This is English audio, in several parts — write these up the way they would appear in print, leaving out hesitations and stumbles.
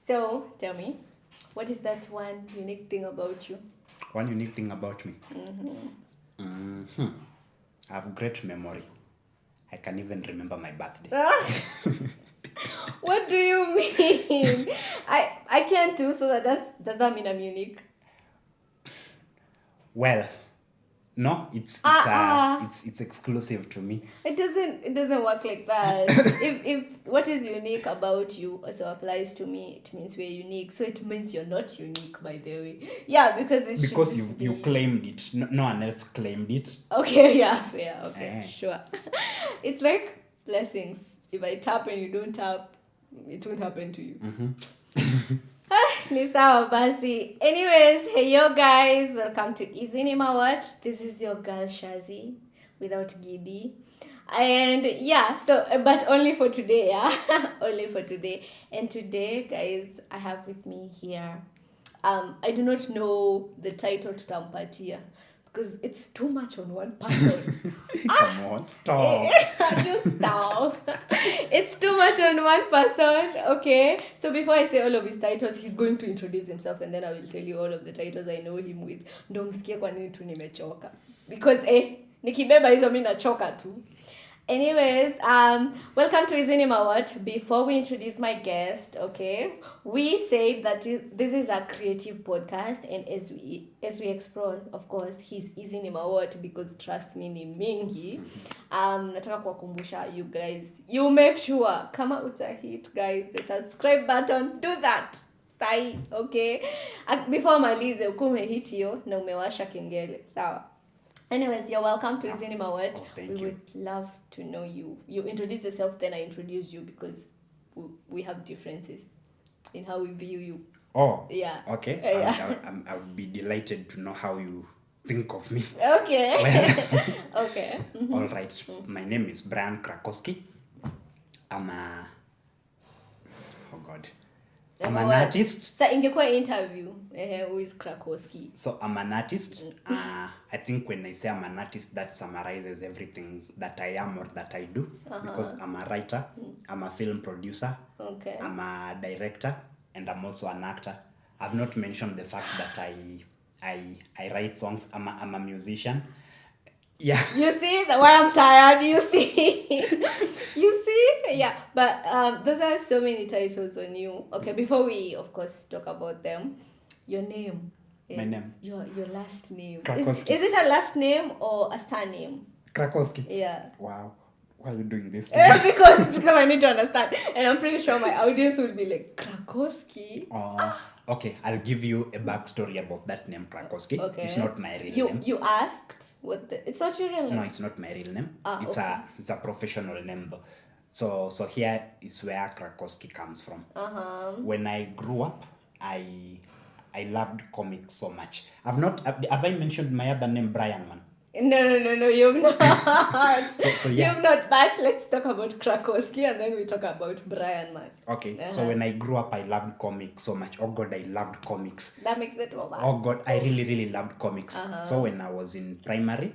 So, tell me, what is that one unique thing about you? One unique thing about me. I have great memory. I can even remember my birthday. What do you mean? I can't do so does that mean I'm unique? Well, no, Ah. it's exclusive to me. It doesn't work like that. if what is unique about you also applies to me, it means we're unique. So it means you're not unique, by the way. Yeah, because it should Because just you claimed it. No one else claimed it. Okay, yeah, fair. Okay, Eh. sure. It's like blessings. If I tap and you don't tap, it won't happen to you. Ni sawa basi. Anyways, hey yo guys, welcome to Mawhat. This is your girl Shazi without Giddy. And yeah, so but only for today, yeah. Only for today. And today, guys, I have with me here. I do not know the title tutampatia because it's too much on one person. Come on, stop. You stop. It's too much on one person. Okay. So before I say all of his titles, he's going to introduce himself and then I will tell you all of the titles I know him with. Ndo msikie kwa nini tu nimechoka. Because nikibeba hizo mimi nachoka tu. Anyways, welcome to Hizi Mawhat. Before we introduce my guest, okay, we say that this is a creative podcast, and as we explore, of course, his Hizi Mawhat because trust me, ni mingi. Nataka kuwakumbusha you guys, you make sure kama utahit guys the subscribe button, do that. Sai, okay? Before malize ukume hit hiyo na umewasha kengele. Sawa. Anyways, you're welcome to Hizi Mawhat. Thank we you. would love to know you. You introduce yourself, then I introduce you because we have differences in how we view you. Oh. Yeah. Okay. Yeah. I would be delighted to know how you think of me. Okay. Well, Okay. all right. My name is Brian Krakoski. I'm an artist. So ingekuwa interview, who is Krakoski? So I'm an artist. I think when I say I'm an artist, that summarizes everything that I am or that I do. Because I'm a writer, I'm a film producer, Okay. I'm a director, and I'm also an actor. I've not mentioned the fact that I write songs. I'm a musician. Yeah. You see why I'm tired? You see, you see, yeah. But those are so many titles on you. Okay, before we of course talk about them, your name. My name. Your last name. Krakoski. Is it a last name or a surname? Krakoski. Yeah. Wow. Why are you doing this to me? because I need to understand, and I'm pretty sure my audience will be like Krakoski. Okay, I'll give you a backstory about that name, Krakoski. Okay. It's not my real name. You asked what it's not your real name. No, it's not my real name. It's okay. it's a professional name though. So here is where Krakoski comes from. When I grew up, I loved comics so much. Have I mentioned my other name, Brian, man? No, you've not. So yeah. You've not, but let's talk about Krakoski and then we talk about Brian, man. Okay, so when I grew up, I loved comics so much. Oh God, I loved comics. That makes the two of us. Oh God, I really, really loved comics. So when I was in primary,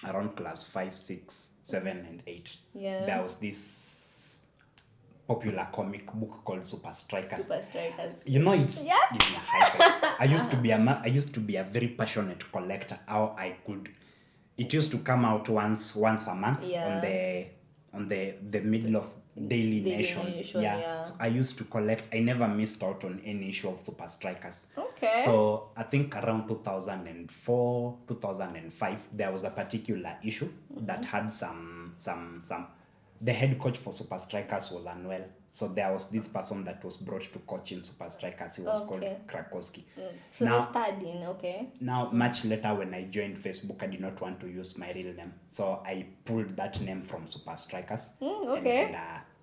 around class 5, 6, 7, and 8, there was this popular comic book called Super Strikers. Super Strikers. You know it? Yeah. Give me a high five. I used to be a very passionate collector. How I could. It used to come out once a month on the middle of Daily Nation. Yeah. So I used to collect. I never missed out on any issue of Super Strikers. Okay. So I think around 2004, 2005, there was a particular issue that had some. The head coach for Super Strikers was unwell. So there was this person that was brought to coach in Super Strikers. He was called Krakoski. So they're studying, okay. Now, much later when I joined Facebook, I did not want to use my real name. So I pulled that name from Super Strikers okay.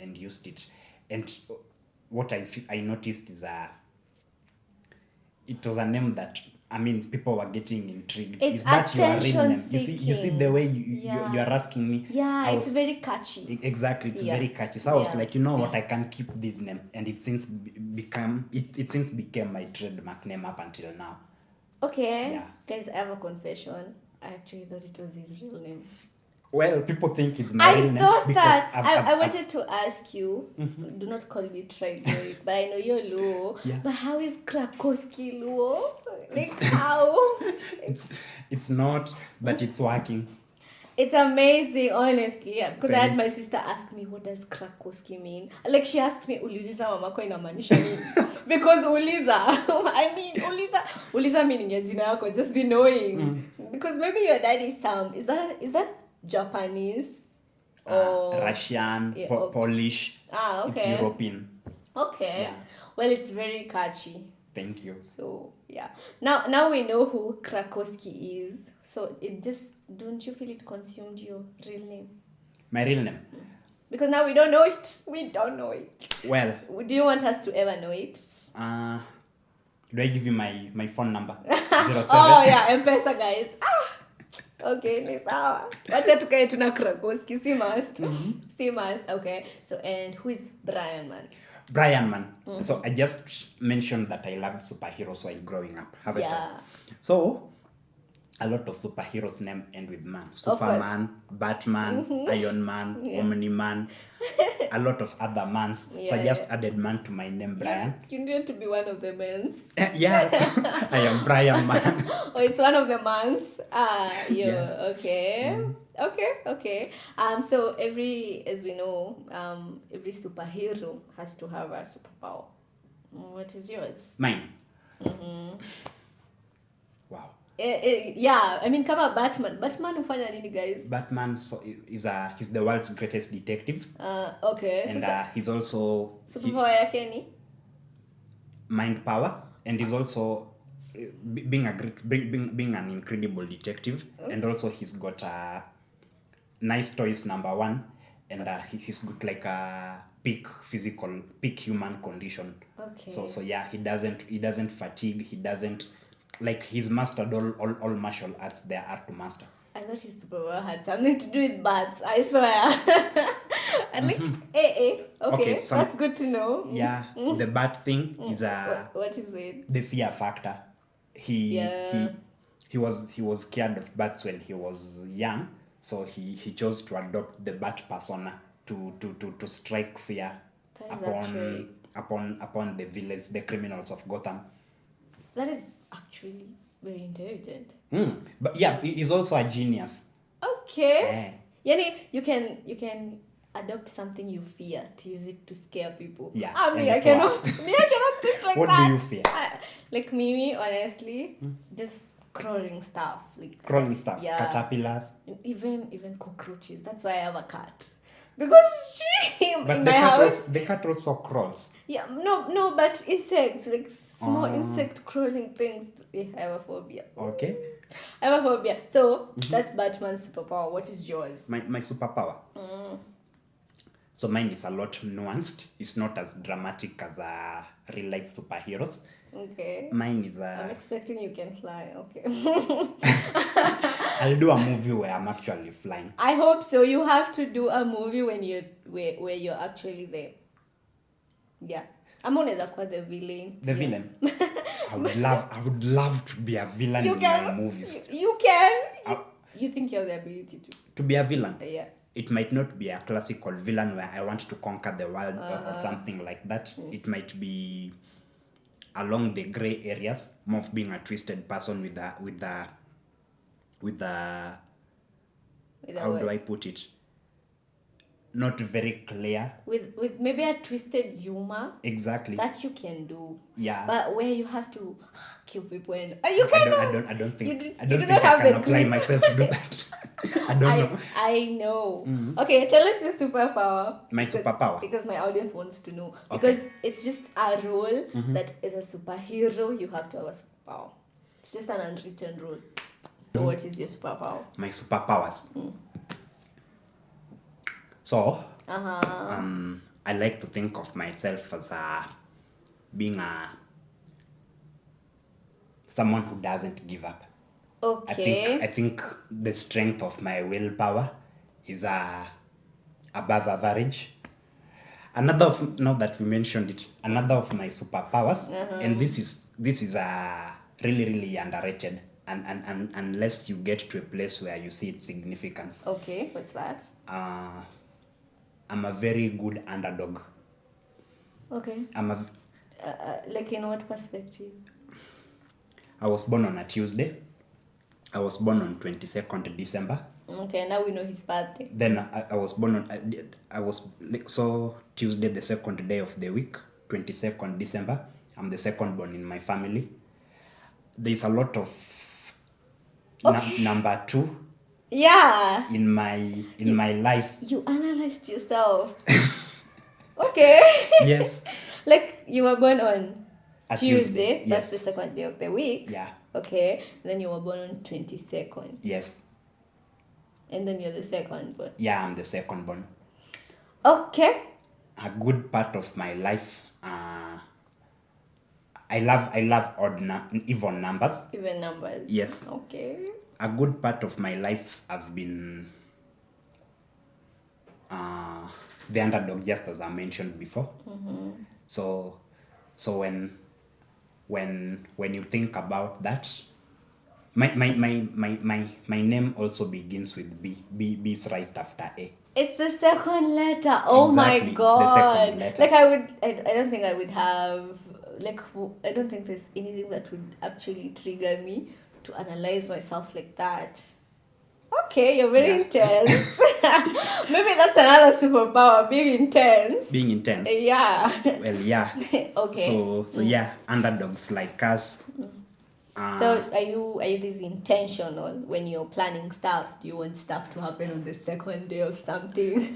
and used it. And what I noticed is it was a name that, I mean, people were getting intrigued. It's is that your real name? You attention see the way you are asking me. Yeah, it's very catchy. Exactly, it's very catchy. So I was like, you know what, I can keep this name, and it since became my trademark name up until now. Okay. Yeah. Guys, I have a confession. I actually thought it was his real name. Well, people think it's my real I name thought because that. I I've- wanted to ask you, do not call me tribal, but I know you're Luo. Yeah. But how is Krakoski Luo? Like, how? it's not, but it's working. It's amazing, honestly. Yeah, because I had my Thanks. sister ask me, what does Krakoski mean? Like, she asked me, uliuliza mamako inamaanisha nini? Because uliza, I mean, uliza meaning ya jina yako, just be knowing. Because maybe your dad is is that Japanese? Or Russian, Yeah, okay. Polish. Okay. It's European. Okay. Yeah. Well, it's very catchy. Thank you. So yeah. Now we know who Krakoski is. So it just, don't you feel it consumed your real name? My real name. Because now we don't know it. We don't know it. Well, Do you want us to ever know it? do I give you my phone number? 07? Oh yeah, M-Pesa guys. Okay, ni sawa. Wacha tukae tuna Krakoski, si must. Si must. Okay. So, and who is Brian man? Brian man. So I just mentioned that I loved superheroes while growing up, haven't Yeah. I? So a lot of superheroes name end with man. Superman, Batman, Iron Man, Omni-Man, a lot of other mans. So I just added man to my name, Brian. You need to be one of the men. Yes, I am Brian man. Oh, it's one of the months. Yeah. Okay. Okay. So as we know, every superhero has to have a superpower. What is yours? Mine. Wow. Yeah, I mean, kama Batman hufanya nini, guys? Batman he's the world's greatest detective. Okay. And So, he's also superpower yake ni? mind power, and he's also being an incredible detective. And also he's got nice toys, number one, and he's got like a peak human condition. Okay. So yeah, he doesn't fatigue, he doesn't, like, he's mastered all martial arts there are to master. I thought his superpower had something to do with bats. I swear. And like, okay, that's good to know. Yeah, the bad thing is What is it? the fear factor. He was scared of bats when he was young, so he chose to adopt the bat persona to strike fear That is actually- upon the villains, the criminals of Gotham. That is actually very intelligent. But yeah, he's also a genius. Okay. Yani, you can adopt something you fear to use it to scare people. Yeah, I and it cannot. works. I cannot think like What that. do you fear? Like me, honestly, just crawling stuff. Crawling stuff, Yeah. caterpillars. Even cockroaches. That's why I have a cat. Because But in the my house. the cat also crawls. Yeah, no, but insects, like small insect crawling things. Yeah, I have a phobia. Okay. I have a phobia. So that's Batman's superpower. What is yours? My superpower. So mine is a lot nuanced. It's not as dramatic as real life superheroes. Okay. Mine is I'm expecting you can fly. Okay. I'll do a movie where I'm actually flying. I hope so. You have to do a movie when where you're actually there. Yeah. I'm unaweza kuwa the villain. The villain. I would love to be a villain in my movies. You can. You think you have the ability to. To be a villain. Yeah. It might not be a classical villain where I want to conquer the world or something like that. It might be along the gray areas, more of being a twisted person with the how do I put it? Not very clear. With maybe a twisted humor. Exactly. That you can do. Yeah. But where you have to kill people and I don't think I can apply grit. myself to do that. I don't know. I know. Okay, tell us your superpower. My superpower. Because my audience wants to know. Okay. Because it's just a rule that as a superhero you have to have a superpower. It's just an unwritten rule. So what is your superpower? My superpowers. So, I like to think of myself as being someone who doesn't give up. Okay. I think the strength of my willpower is above average. Now that we mentioned it, another of my superpowers, and this is really really underrated, unless you get to a place where you see its significance. Okay, what's that? I'm a very good underdog. Okay. Like in what perspective? I was born on a Tuesday. I was born on 22nd December. Okay, now we know his birthday. Then I was born on, I was like, so Tuesday, the second day of the week, 22nd December. I'm the second born in my family. There's a lot of number 2 Yeah. in my life. You analyzed yourself. Okay. Yes. Like you were born on A Tuesday. That's yes. the second day of the week. Yeah. Okay. Then you were born on 22nd. Yes. And then you're the second born. Yeah, I'm the second born. Okay. A good part of my life, I love even numbers. Even numbers. Yes. Okay. A good part of my life I've been the underdog, just as I mentioned before. So when you think about that, my name also begins with B. B is right after A. It's the second letter. Oh Exactly, my it's god. the second letter. Like I don't think I would have, like, I don't think there's anything that would actually trigger me to analyze myself like that. Okay, you're very intense. Maybe that's another superpower, being intense. Being intense. Yeah. Well, yeah. Okay. So yeah, underdogs like us. So are you this intentional when you're planning stuff? Do you want stuff to happen on the second day of something?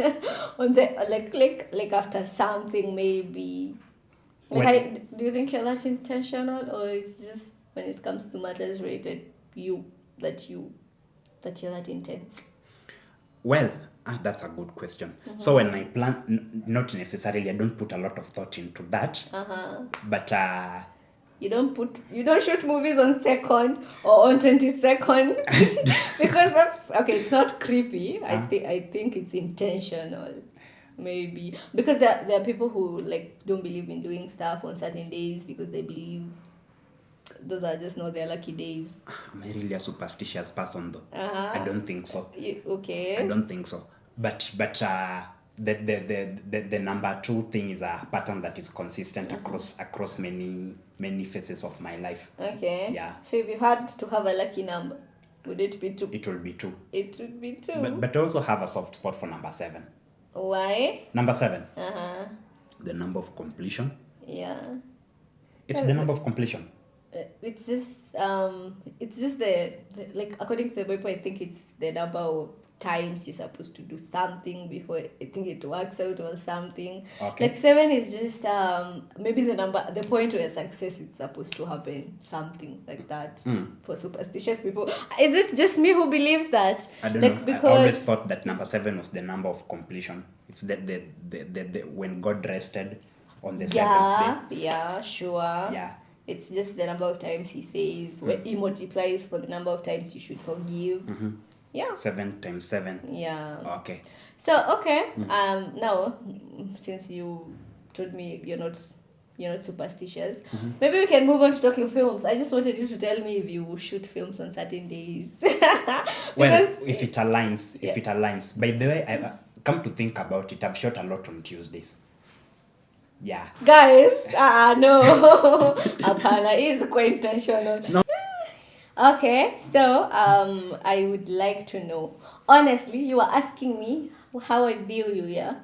On the like after something maybe? Like do you think you're that intentional, or it's just when it comes to matters related that you're that intense? Well, that's a good question. So when I plan, not necessarily, I don't put a lot of thought into that. But you don't shoot movies on 2nd or on 22nd because that's okay. It's not creepy. I think it's intentional, maybe, because there are people who like don't believe in doing stuff on certain days because they believe those are just not their lucky days. am I really a superstitious person though? Uh-huh. I don't think so. Okay. I don't think so. But the number 2 thing is a pattern that is consistent across many phases of my life. Okay. Yeah. So if you had to have a lucky number, would it be 2? It will be 2. It would be 2. But I also have a soft spot for number 7. Why? Number 7. The number of completion. Yeah. It's the number of completion. It's just the like, according to the Bible, I think it's the number of times you're supposed to do something before I think it works out or something. Okay. Like 7 is just maybe the point where success is supposed to happen, something like that. For superstitious people. Is it just me who believes that? I don't know. Because I always thought that number 7 was the number of completion. It's the when God rested on the 7th day. Yeah, sure. Yeah. It's just the number of times he says, where he multiplies for the number of times you should forgive. Yeah. 7 times 7. Yeah. Okay. So okay. Now, since you told me you're not superstitious, maybe we can move on to talking films. I just wanted you to tell me if you shoot films on certain days. Well, if it aligns. By the way, I come to think about it, I've shot a lot on Tuesdays. Yeah. Guys, no. Apana is quite intentional. No. Okay, so I would like to know. Honestly, you were asking me how I view you, yeah?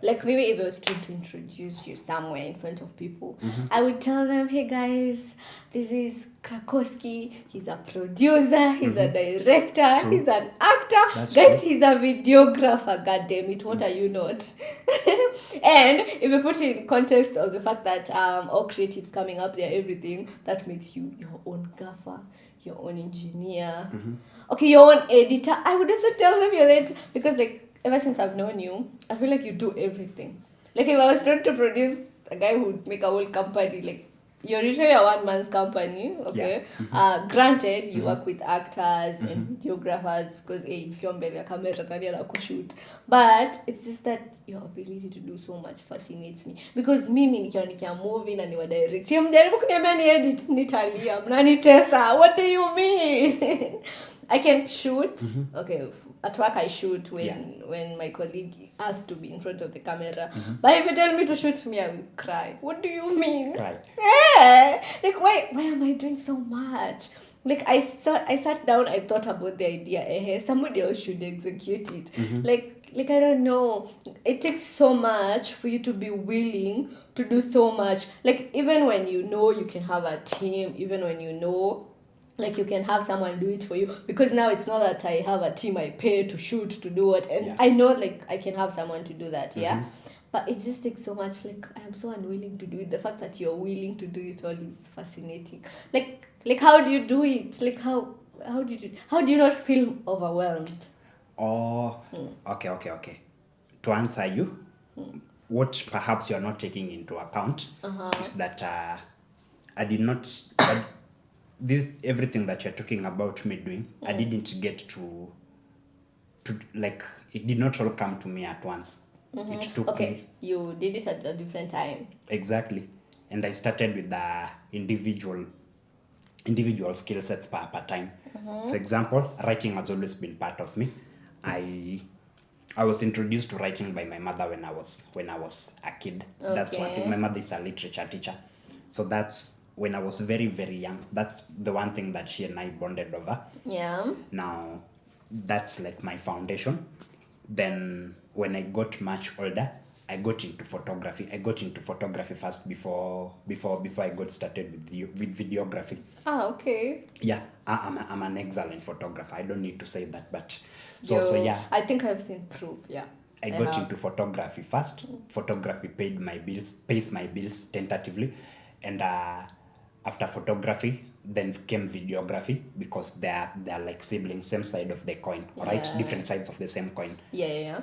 Like maybe if I was trying to introduce you somewhere in front of people, I would tell them, hey guys, this is Krakoski. He's a producer, he's a director, True. he's an actor. That's guys, true. he's a videographer, god damn it, what are you not? And if you put it in context of the fact that all creatives coming up there, everything, that makes you your own gaffer, your own engineer, okay, your own editor. I would also tell them you're that, because like ever since I've known you, I feel like you do everything. Like if I was trying to produce a guy who would make a whole company, like you're literally a one-man's company, okay? Granted, you work with actors and videographers because ukiwa mbele ya camera nani anakushoot, but it's just that your ability to do so much fascinates me because mimi nikiwa movie na niwa direct mjaribu kuniambia ni edit nitalia mnanitesa, what do you mean? I can shoot. Okay, at work I shoot when my colleague asks to be in front of the camera. But if you tell me to shoot me, I will cry. What do you mean? Cry. Yeah. Like why am I doing so much? Like I sat down, I thought about the idea. Somebody else should execute it. Like I don't know. It takes so much for you to be willing to do so much. Like even when you know you can have a team, even when you know like you can have someone do it for you, because now it's not that I have a team I pay to shoot, to do it, and I know like I can have someone to do that, but it just takes so much. Like I am so unwilling to do it. The fact that you're willing to do it all is fascinating. Like how do you do it? Like how do you not feel overwhelmed? Okay. To answer you, what perhaps you're not taking into account is that I did not this everything that you're talking about me doing, I didn't get to like, it did not all come to me at once. It took me, you did it at a different time. exactly, and I started with the individual skill sets per time. For example, writing has always been part of me. I was introduced to writing by my mother when I was a kid. That's one thing. My mother is a literature teacher, so that's when I was very, very young. That's the one thing that she and I bonded over. Yeah. Now, that's like my foundation. Then when I got much older, I got into photography. I got into photography first before I got started with videography. Okay. Yeah, I'm an excellent photographer. I don't need to say that, but so yeah. I think I've seen proof. Yeah. I got into photography first. Photography pays my bills tentatively, and after photography, then came videography, because they're like siblings, same side of the coin, right? Different sides of the same coin. Yeah.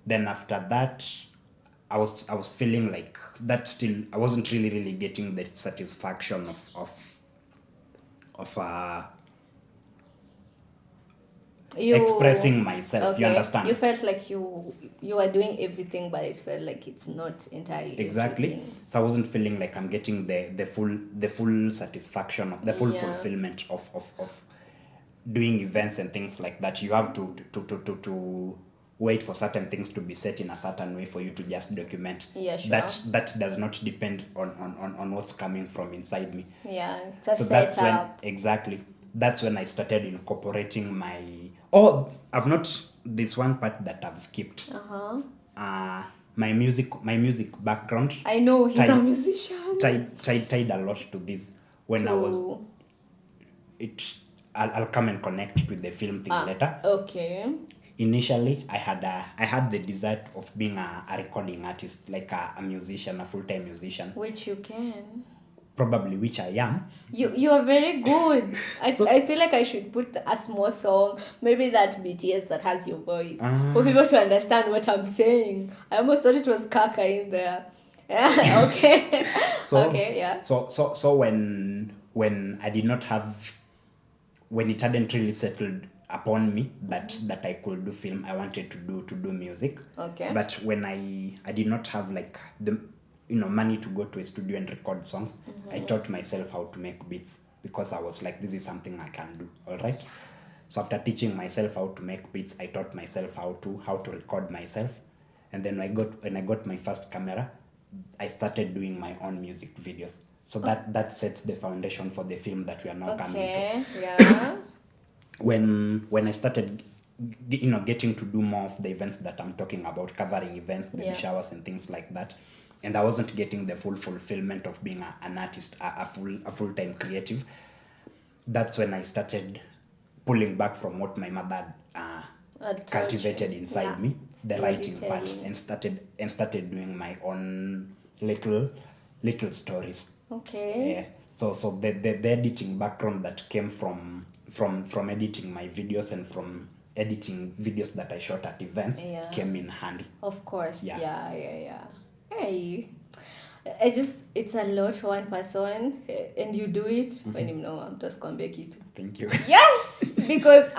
Then after that, I was feeling like that still I wasn't really getting the satisfaction of expressing myself. Okay. You understand? You felt like you were doing everything, but it felt like it's not entirely exactly everything. So I wasn't feeling like I'm getting the full satisfaction of the full fulfillment of doing events and things like that. You have to wait for certain things to be set in a certain way for you to just document. Yeah, sure. That does not depend on what's coming from inside me. Yeah, it's So that's when I started incorporating I've not, this one part that I've skipped. My music background. I know he's a musician. Tied a lot to this when I was. I'll come and connect with the film thing later. Okay. Initially, I had the desire of being a recording artist, like a musician, a full-time musician. Which you can. Probably, which I am. You are very good. I feel like I should put a small song, maybe that BTS that has your voice, for people to understand what I'm saying. I almost thought it was Kaka in there. Yeah. Okay. Okay. Yeah. So when I did not have, when it hadn't really settled upon me that I could do film, I wanted to do music. Okay. But when I did not have like the money to go to a studio and record songs, I taught myself how to make beats, because I was like, this is something I can do. All right. So after teaching myself how to make beats, I taught myself how to record myself, and then when I got my first camera, I started doing my own music videos. So that sets the foundation for the film that we are now coming to. Yeah. When I started getting to do more of the events that I'm talking about, covering events, baby showers and things like that, and I wasn't getting the full fulfillment of being an artist, a full-time creative, that's when I started pulling back from what my mother cultivated inside me, the writing part, and started doing my own little stories. Okay. Yeah. So the editing background that came from editing my videos and from editing videos that I shot at events came in handy. Of course. Yeah. Hey, It's a lot for one person, and you do it when you know I'm just gonna make it. Thank you. Yes, because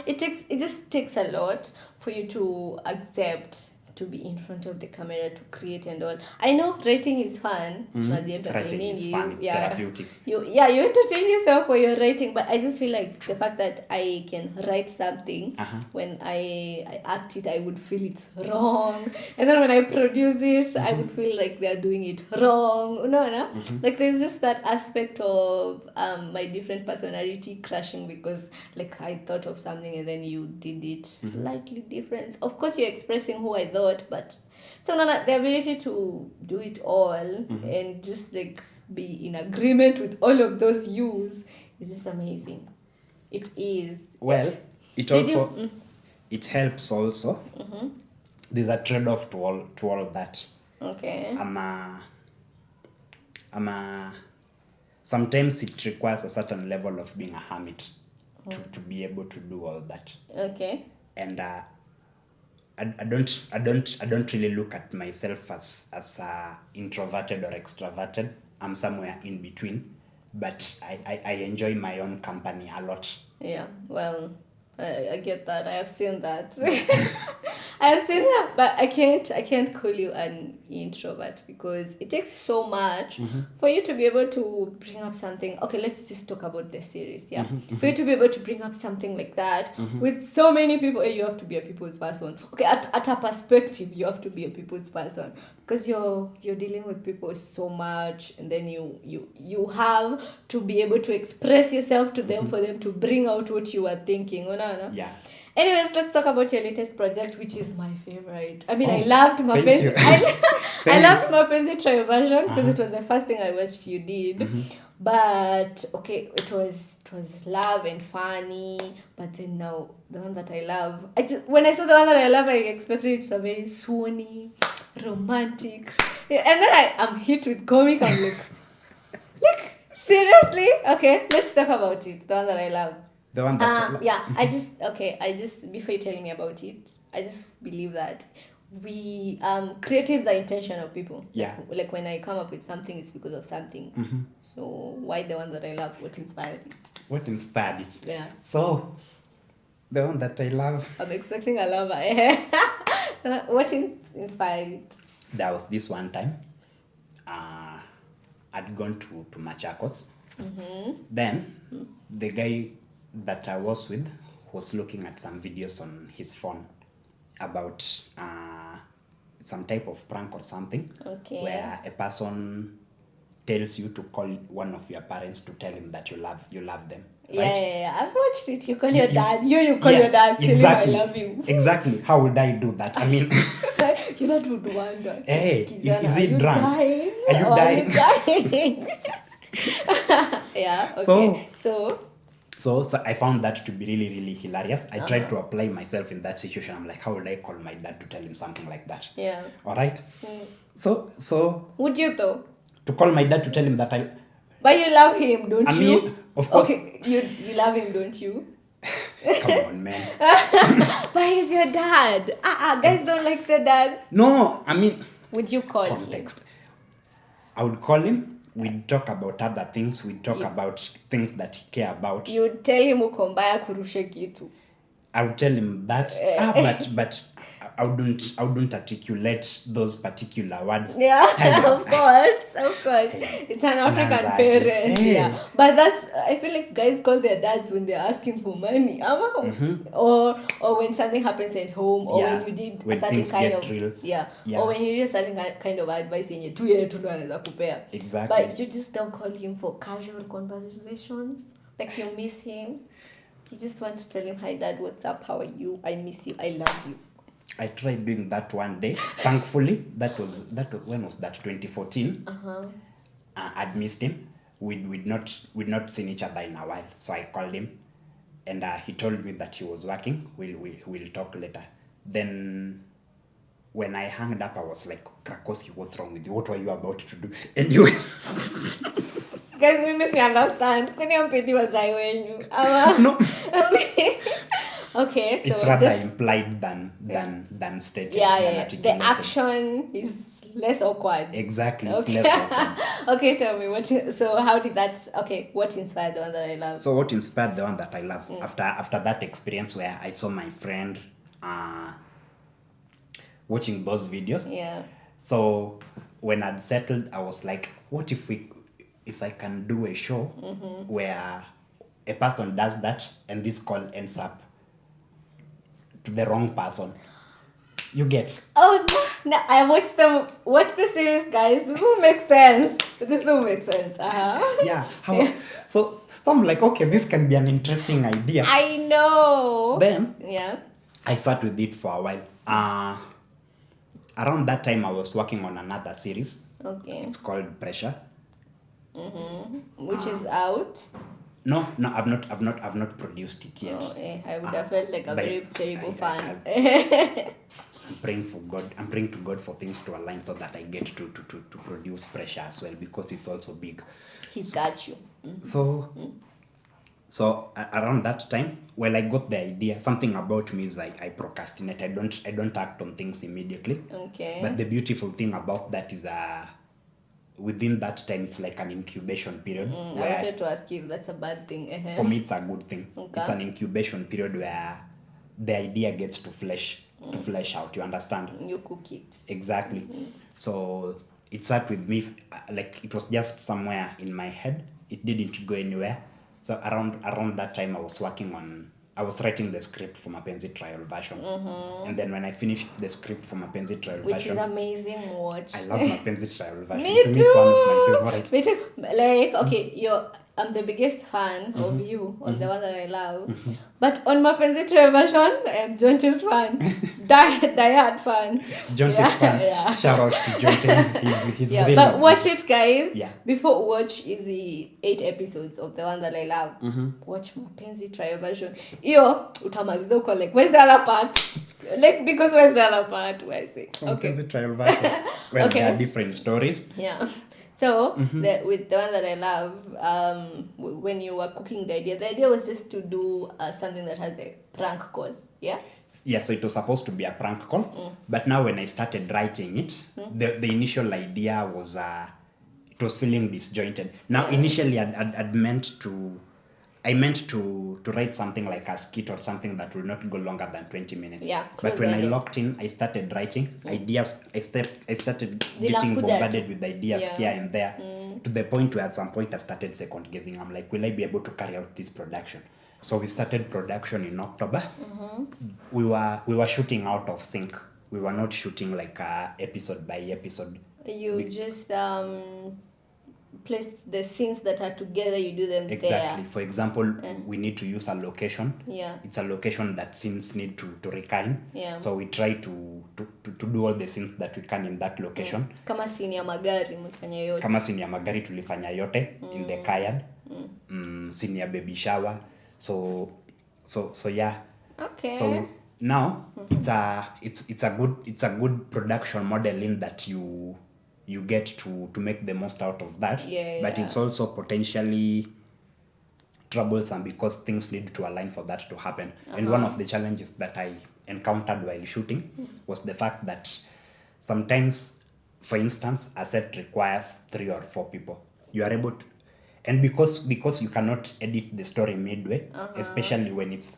it just takes a lot for you to accept to be in front of the camera to create and all. I know writing is fun, Writing is fun, it's therapeutic. You entertain yourself while you're writing, but I just feel like the fact that I can write something when I act it, I would feel it's wrong, and then when I produce it, I would feel like they're doing it wrong. No, like there's just that aspect of my different personality crashing because like I thought of something and then you did it slightly different. Of course, you're expressing who I thought, but so no, the ability to do it all and just like be in agreement with all of those views is just amazing. It is. Well, it also it helps also. There's a trade-off to all that. Okay. Sometimes it requires a certain level of being a hermit to be able to do all that. Okay. And I don't really look at myself as introverted or extroverted. I'm somewhere in between, but I enjoy my own company a lot. Yeah, well, I get that. I have seen that. I have seen that, but I can't call you an introvert because it takes so much for you to be able to bring up something. Okay, let's just talk about the series. Yeah, for you to be able to bring up something like that with so many people, you have to be a people's person. Okay, at a perspective, you have to be a people's person because you're dealing with people so much, and then you have to be able to express yourself to them for them to bring out what you are thinking. No. Yeah. Anyways, let's talk about your latest project, which is my favorite. I mean, I loved thank Mapenzi. you. I loved Mapenzi Try version because it was the first thing I watched you did. But okay, it was love and funny. But then now the one that I love, when I saw the one that I love, I expected it to be very swoony, romantic. Yeah, and then I'm hit with comic. I'm like, seriously? Okay, let's talk about it. The one that I love. The one that I just before you telling me about it, I just believe that we creatives are intentional people. Yeah. Like when I come up with something, it's because of something. So why the one that I love? What inspired it? What inspired it? Yeah. So the one that I love. I'm expecting a lover. What inspired it? There was this one time. I'd gone to Machakos. Then the guy that I was with was looking at some videos on his phone about some type of prank or something. Okay. Where a person tells you to call one of your parents to tell him that you love them. Right? Yeah. I've watched it. You call your dad. You call your dad. Exactly. Tell him I love you. Exactly. How would I do that? I mean, your dad would wonder. Hey, Kizana, is he drunk? Dying? Are you dying? Yeah. Okay. So I found that to be really, really hilarious. I tried to apply myself in that situation. I'm like, how would I call my dad to tell him something like that? Yeah. All right. So. Would you though? To call my dad to tell him that But you love him, don't you? I mean, of course. Okay, you love him, don't you? Come on, man. But he's your dad. Guys don't like their dad. No, I mean. Would you call context. Him? I would call him. We'd talk about other things. We'd talk about things that he care about. You would tell him uko mbaya kurushe kitu. I would tell him that. But I wouldn't articulate those particular words. Yeah, of course. It's an African parent. Hey. Yeah. But I feel like guys call their dads when they're asking for money. Or when something happens at home, or when you did a certain kind of real. Yeah. Or when you did a certain kind of advice in your 2 year to another kupea. Exactly. But you just don't call him for casual conversations. Like you miss him. You just want to tell him, hi dad, what's up? How are you? I miss you. I love you. I tried doing that one day. Thankfully, that was when was that? 2014. I'd missed him. We'd not seen each other in a while. So I called him, and he told me that he was working. We'll talk later. Then when I hung up, I was like, Krakoski, what's wrong with you? What were you about to do? Anyway. Guys, we misunderstand. Kwani ampendi wazai wenyu? No. Okay, so it's rather implied than stated. Yeah. The action is less awkward. Exactly, it's Okay. less awkward. Okay, tell me what inspired the one that I love? So what inspired the one that I love after that experience where I saw my friend watching those videos? Yeah. So when I'd settled, I was like, what if I can do a show where a person does that and this call ends up to the wrong person? You get? Oh no, I watched the series, guys. This will make sense. Yeah. So I'm like, okay, this can be an interesting idea. I know. Then Yeah. I sat with it for a while. Around that time, I was working on another series. Okay. It's called Pressure. Which is out. No, I've not produced it yet. Oh, I would have felt like a but very terrible fan. I'm praying for God. I'm praying to God for things to align so that I get to produce Pressure as well, because it's also big. He's got you. So around that time, I got the idea. Something about me is I procrastinate. I don't act on things immediately. Okay. But the beautiful thing about that is within that time, it's like an incubation period. I Where wanted to ask you if that's a bad thing. for me, it's a good thing. Okay. It's an incubation period where the idea gets to flesh out. You understand? You cook it. Exactly. So it sat with me, like it was just somewhere in my head. It didn't go anywhere. So around that time, I was writing the script for Mapenzi trial version. And then when I finished the script for Mapenzi trial Which version, is amazing watch. I love Mapenzi trial version. Me To too. me, it's one of my favorites. Me too. Like, okay, I'm the biggest fan of you on the one that I love. But on Mapenzi Trail version, I'm Jonte's fan. Die-hard fan. Jonte's fan. Yeah. Shout out to Jonte. He's really but good. watch it, guys. Yeah. Before watch the 8 episodes of the one that I love. Watch Mapenzi Trail version. Yo, utamaliza uko like, where's the other part? Like, because where's the other part? Where is it? Okay. Mapenzi trial version. Well, Okay. there are different stories. Yeah. So with the one that I love, when you were cooking the idea was just to do something that has a prank call. Yeah. Yeah, so it was supposed to be a prank call, but now when I started writing it, the initial idea was it was feeling disjointed. Now initially I'd meant to write something like a skit or something that will not go longer than 20 minutes. Yeah, But when I close-ended. locked in, I started writing ideas. I started They getting like that. bombarded with ideas Yeah. here and there, to the point where at some point I started second guessing. I'm like, will I be able to carry out this production? So we started production in October. We were shooting out of sync. We were not shooting like episode by episode. You just place the scenes that are together, you do them Exactly. there. For example, we need to use a location. Yeah. It's a location that scenes need to recur in. Yeah. So we try to do all the scenes that we can in that location. Kama scene ya magari mlifanya yote. Kama scene ya magari tulifanya yote in the kayak. Scene ya baby shower. So yeah. Okay. So now it's a good production model in that you get to make the most out of that. Yeah, But yeah. it's also potentially troublesome because things need to align for that to happen. And one of the challenges that I encountered while shooting was the fact that sometimes, for instance, a set requires 3 or 4 people. You are able to, and because you cannot edit the story midway, especially when it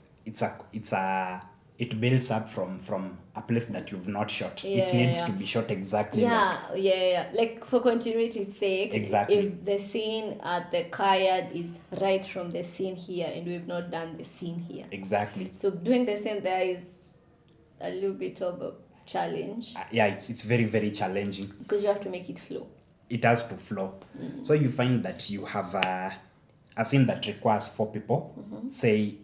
builds up from a place that you've not shot. It needs to be shot exactly. Like for continuity's sake, Exactly. if the scene at the kayak is right from the scene here and we've not done the scene here, Exactly. so doing the scene there is a little bit of a challenge It's very, very challenging. because you have to make it flow. It has to flow. So you find that you have a scene that requires 4 people. Say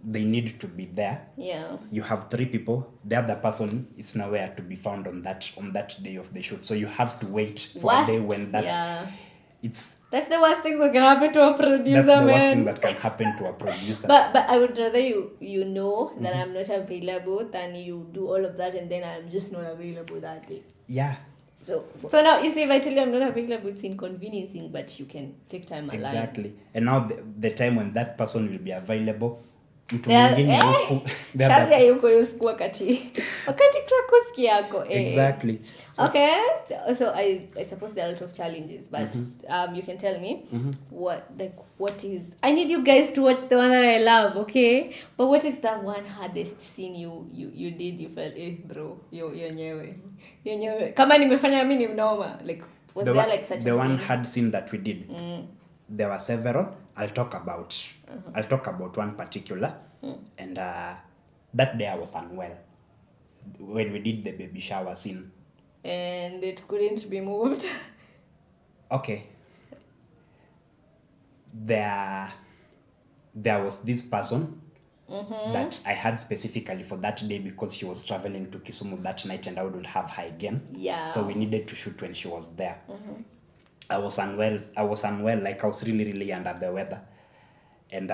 they need to be there. Yeah. You have 3 people. The other person is nowhere to be found on that day of the shoot. So you have to wait for a day when that That's the worst thing that can happen to a producer, that's the worst man. thing that can happen to a producer. But I would rather you know that I'm not available than you do all of that and then I'm just not available that day. Yeah. So now you see, if I tell you I'm not available, it's inconveniencing, but you can take time alive. Exactly. And now the time when that person will be available, mtu mwingine huku Shazi hayuko yuko wakati Krakoski yako exactly. So, okay, so I suppose there are a lot of challenges, but you can tell me what is, I need you guys to watch the one that I love, okay? But what is the one hardest scene you did, you felt bro yo nyewe kama nimefanya mimi ni mnoma, like was there like such a the one scene? hard scene that we did? There were several. I'll talk about one particular. And that day I was unwell when we did the baby shower scene, and it couldn't be moved. Okay, there was this person that I had specifically for that day because she was traveling to Kisumu that night and I wouldn't have her again. Yeah. So we needed to shoot when she was there. I was unwell, like I was really, really under the weather. And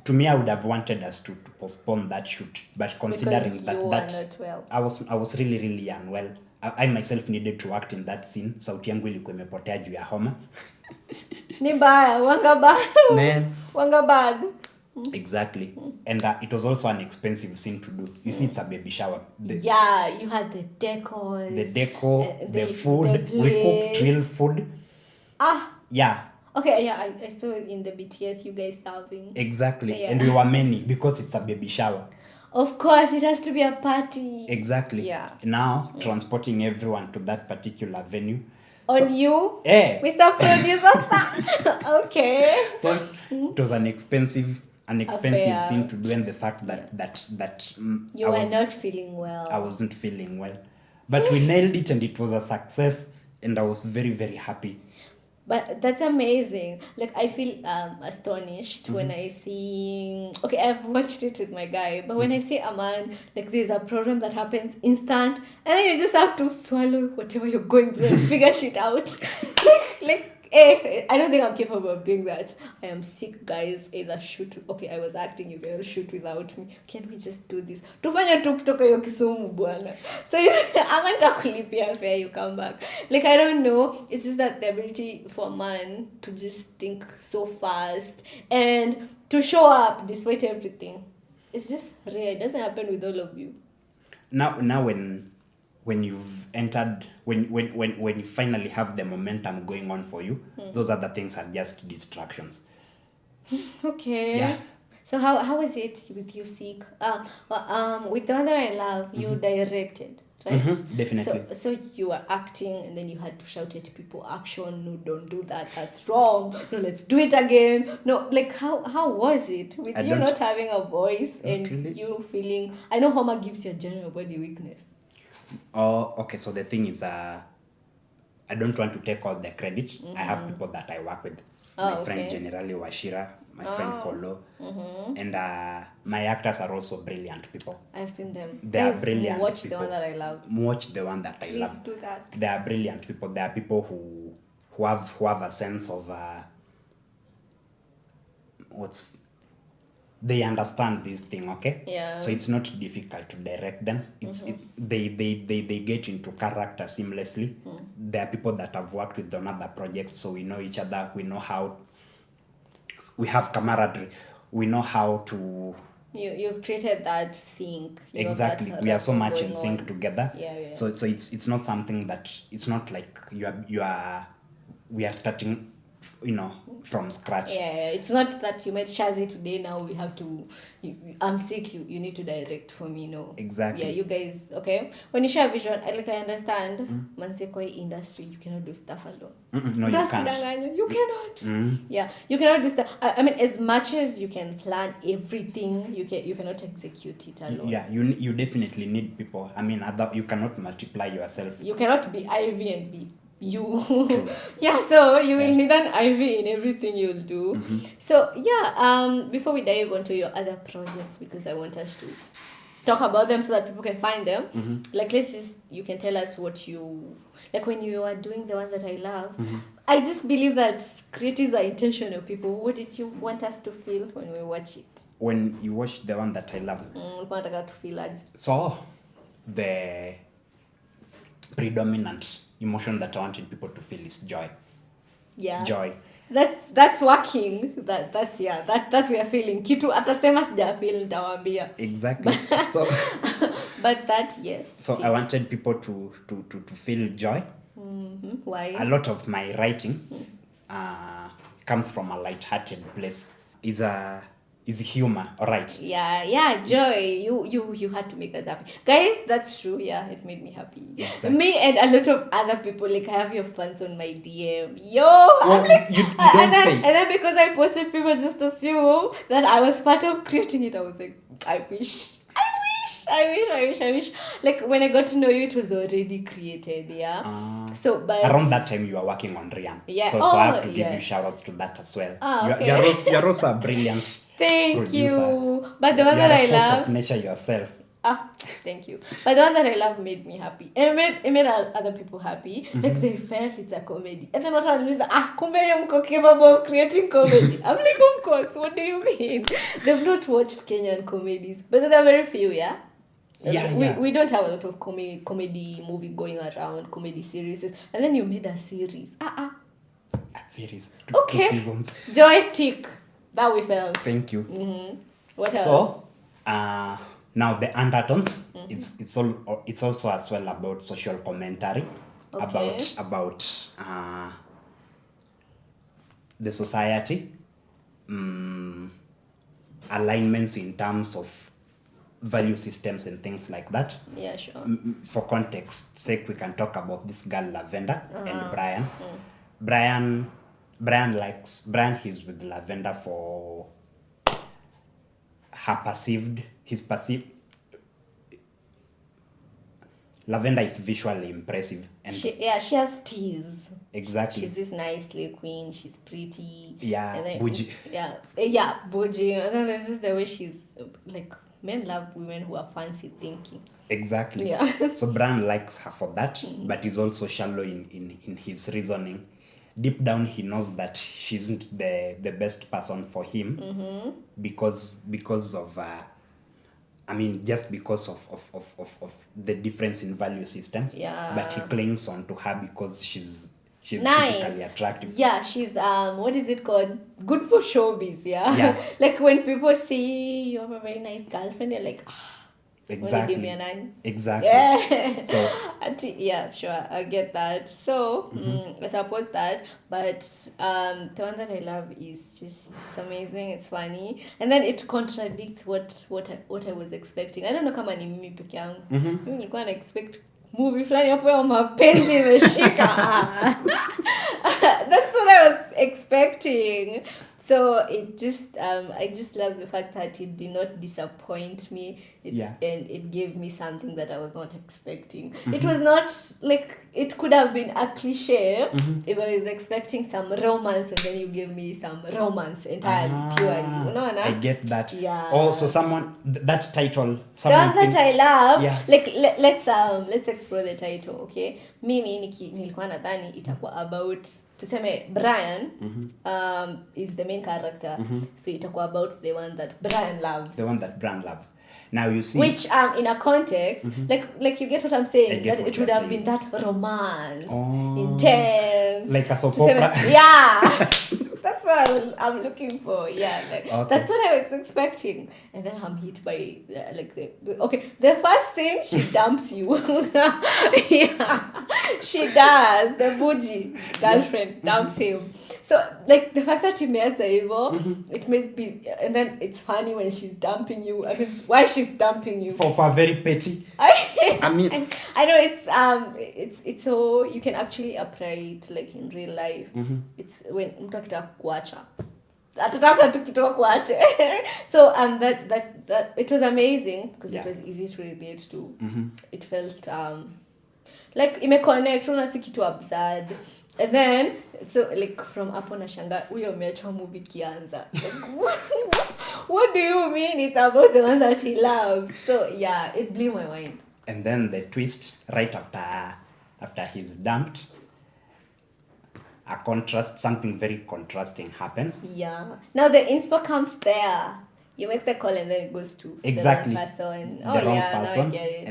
to me, I would have wanted us to postpone that shoot, but considering I was really, really unwell. I myself needed to act in that scene. Sauti yangu ilikuwa imepotea juu ya homa. Ni mbaya, wanga bad. Exactly. And it was also an expensive scene to do. You see, it's a baby shower. You had the decor. The food. We cooked real food. Yeah. Okay, yeah, I saw it in the BTS, you guys serving. Exactly. Yeah. And we were many because it's a baby shower. Of course, it has to be a party. Exactly. Yeah. Now, transporting everyone to that particular venue. You? Mr. Producer. Okay. So, it was an expensive scene to do, and the fact that you were not feeling well. I wasn't feeling well. But we nailed it and it was a success, and I was very, very happy. But that's amazing. Like, I feel astonished when I see... Okay, I've watched it with my guy. But when I see a man, like, there's a problem that happens instant. And then you just have to swallow whatever you're going through and figure shit out. I don't think I'm capable of doing that. I am sick, guys. Either shoot... Okay, I was acting. You guys shoot without me. Can we just do this? Tufanya tu kutoka yo Kisumu bwana. So I'm going to clip your affair, you come back. Like, I don't know. It's just that the ability for a man to just think so fast and to show up despite everything. It's just rare. It doesn't happen with all of you. Now when you've entered, when you finally have the momentum going on for you, those other things are just distractions. Okay. Yeah. So how is it with you, Seek? With the one that I love, you directed, right? Definitely. So you were acting, and then you had to shout at people, action, no, don't do that, that's wrong, no, let's do it again. No, like, how was it with you not having a voice and really? You feeling... I know Homer gives you a general body weakness. Oh, okay, so the thing is, I don't want to take all the credit. I have people that I work with. My friend Generally Washira, my friend Kolo, and my actors are also brilliant people. I've seen them. They are brilliant watch people. The one that I love. Watch the one that I love. Please do that. They are brilliant people. They are people who have a sense of they understand this thing, okay? Yeah. So it's not difficult to direct them. They get into character seamlessly. There are people that have worked with on other projects, so we know each other. We know how... We have camaraderie. We know how to... You've created that sync. Exactly. We are so much in sync together. Yeah. So it's not something that... It's not like we are starting... from scratch. Yeah, it's not that you met Shazi today, now we have to... I'm sick, you need to direct for me, no. Exactly. Yeah, you guys, okay? When you share a vision, I understand, Mansekoi industry, you cannot do stuff alone. No, you can't. You cannot. Yeah, you cannot do stuff. I mean, as much as you can plan everything, you cannot execute it alone. Yeah, you definitely need people. I mean, you cannot multiply yourself. You cannot be Ivy and be you. Yeah, so you will need an Ivy in everything you'll do. So yeah, before we dive onto your other projects, because I want us to talk about them so that people can find them, like, you can tell us what you, like, when you are doing the one that I love, I just believe that creatives are intentional people. What did you want us to feel when we watch it? When you watch the one that I love, so the predominant emotion that I wanted people to feel is joy. Yeah. Joy. that's working. That's yeah. That we are feeling. Kitu atasema sija feel nitawambia. Exactly. So But that yes. so I wanted people to feel joy. Why? A lot of my writing comes from a light-hearted place. Is humor, all right? Yeah, joy. You had to make us happy, guys. That's true. Yeah, it made me happy. Exactly. Me and a lot of other people. Like I have your fans on my DM. Yo, Well, I'm like, you don't say. and then because I posted, people just assume that I was part of creating it. I was like, I wish. Like when I got to know you, it was already created. Yeah. So, but Around that time, you are working on Rian. Yeah. So I have to give yeah. you shout outs to that as well. Okay. You're also a brilliant Thank producer. you. But the one You're that I a force love. of nature yourself. Thank you. But the one that I love made me happy. And it made other people happy. Like they felt it's a comedy. And then what I was kumbe mko capable of creating comedy. I'm like, of course, what do you mean? They've not watched Kenyan comedies. But there are very few, yeah? We don't have a lot of comedy movie going around, comedy series. And then you made a series. A series. Okay. 2 seasons. Joy tick. That we felt. Thank you. What else? So, now the undertones, it's also as well about social commentary, Okay. about the society, alignments in terms of value systems and things like that. Yeah, sure. For context sake, we can talk about this girl Lavender and Brian. Brian is with Lavender for his perceived. Lavender is visually impressive and She has teeth. exactly. She's this nice little queen. She's pretty. Yeah, And then, bougie. Yeah, bougie. And then there's just the way she's like, men love women who are fancy thinking. Exactly. Yeah. So Brian likes her for that, but he's also shallow in his reasoning. Deep down, he knows that she isn't the best person for him because of just because of the difference in value systems. Yeah. But he clings on to her because she's Nice. physically attractive. Yeah, she's what is it called? Good for showbiz, yeah? Yeah. Like when people see you have a very nice girlfriend, they're like, Exactly. give me a nine. Exactly. Yeah. So Yeah, sure, I get that. So I suppose that, but the one that I love is just it's amazing. It's funny, and then it contradicts what I was expecting. I don't know kama ni mimi peke yangu. Mimi nilikuwa na expect movie fulani hapo ya mapenzi imeshika. That's what I was expecting. So it just I just love the fact that it did not disappoint me. And it gave me something that I was not expecting. It was not like it could have been a cliche if I was expecting some romance and then you gave me some romance entirely purely. You know, I get that. Yeah. Also, that title. The one that I love, Yeah. like let's explore the title, okay? Mimi nilikuwa nadhani itakuwa about tuseme Brian is the main character. So itakuwa about the one that Brian loves. The one that Brian loves. Now you see, which in a context like you get what I'm saying, that it would have saying. been that romance, intense, like a soap opera. Yeah. That's what I'm looking for. Yeah, like, Okay. that's what I was expecting, and then I'm hit by the first scene, she dumps you. Yeah, she does. The bougie girlfriend dumps him. So like the fact that she made the evil, it made me, and then it's funny when she's dumping you. I mean, why she's dumping you? For very petty. I mean, I know it's so you can actually apply it like in real life. It's when mtu akitaka kuacha atatafuta tu kitu kuache. So that it was amazing because it was easy to relate to. It felt like imeconnect, una si kitu absurd. And then so like from hapo na shanga huyo ameachwa movie kianza. Like, what do you mean it's about the one that he loves? So yeah, it blew my mind. And then the twist right after he's dumped, something very contrasting happens. Yeah. Now the inspo comes there. You make the call and then it goes to Exactly. the wrong person. The Oh wrong yeah, now I person, get it.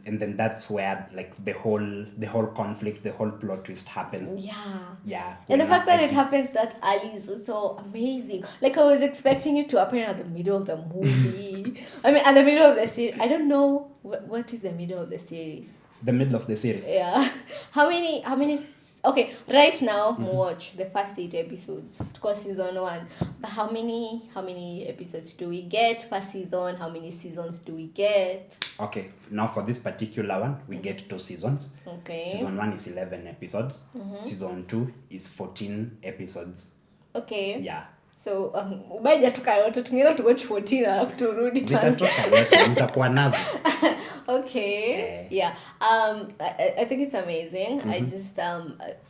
and then that's where like the whole conflict, the whole plot twist happens. Yeah. And the when fact that I it think- happens that early is also amazing. Like I was expecting it to happen at the middle of the movie. I mean, at the middle of the series. I don't know what is the middle of the series. the middle of the series. Yeah. How many? Okay, right now, watch the first 8 episodes. Because season 1. But how many episodes do we get per season? How many seasons do we get? Okay, now for this particular one, we get 2 seasons. Okay. Season 1 is 11 episodes. Season 2 is 14 episodes. Okay. Yeah. So ubaja tukayote tungeenda to watch 14 alafu turudi Zitatoka yote, mtakuwa nazo. Okay. Yeah. I think it's amazing. I just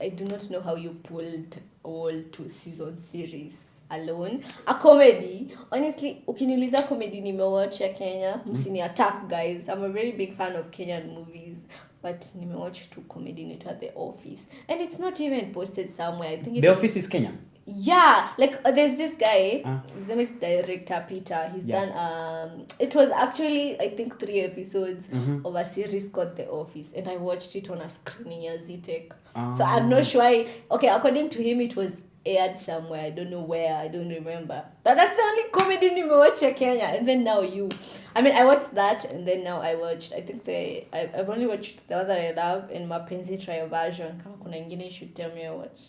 I do not know how you pulled all 2 season series alone. A comedy. Honestly, ukiniuliza comedy nimewatch ya Kenya. Msini attack guys. I'm a very big fan of Kenyan movies. But nimewatch 2 comedy into The Office. And it's not even posted somewhere. I think The Office is Kenyan. Yeah, like there's this guy, his name is Director Peter. He's done it was actually I think 3 episodes of a series called The Office, and I watched it on a screening as Tech. So I'm not sure. Okay, according to him, it was aired somewhere. I don't know where. I don't remember. But that's the only comedy I watch in Kenya. And then now you. I mean, I watched that, and then now I watched. I think I've only watched The Other I Love and Mapenzi Trial version. Kama kuna ingine you should tell me I watch.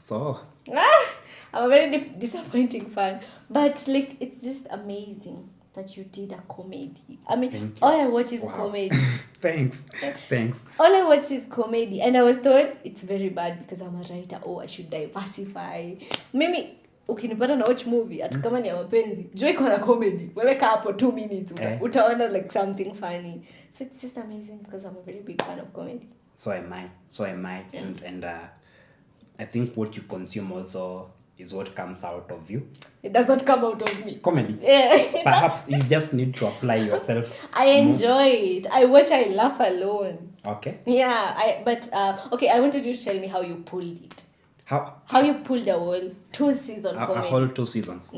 So I'm a very disappointing fan, but like it's just amazing that you did a comedy. I mean, all I watch is comedy. Thanks. All I watch is comedy, and I was told it's very bad because I'm a writer. Oh, I should diversify. Maybe ukinipata na watch movie hata kama ni ya mapenzi, jua iko na comedy. Wewe kaa hapo 2 minutes utaona like something funny. So it's just amazing because I'm a very big fan of comedy. So am I. And I think what you consume also is what comes out of you. It does not come out of me. Comedy. Yeah. Perhaps you just need to apply yourself. I enjoy it. I watch, I laugh alone. Okay. Yeah, but okay, I wanted you to tell me how you pulled it. How you pulled the whole 2 season comedy. A whole 2 seasons.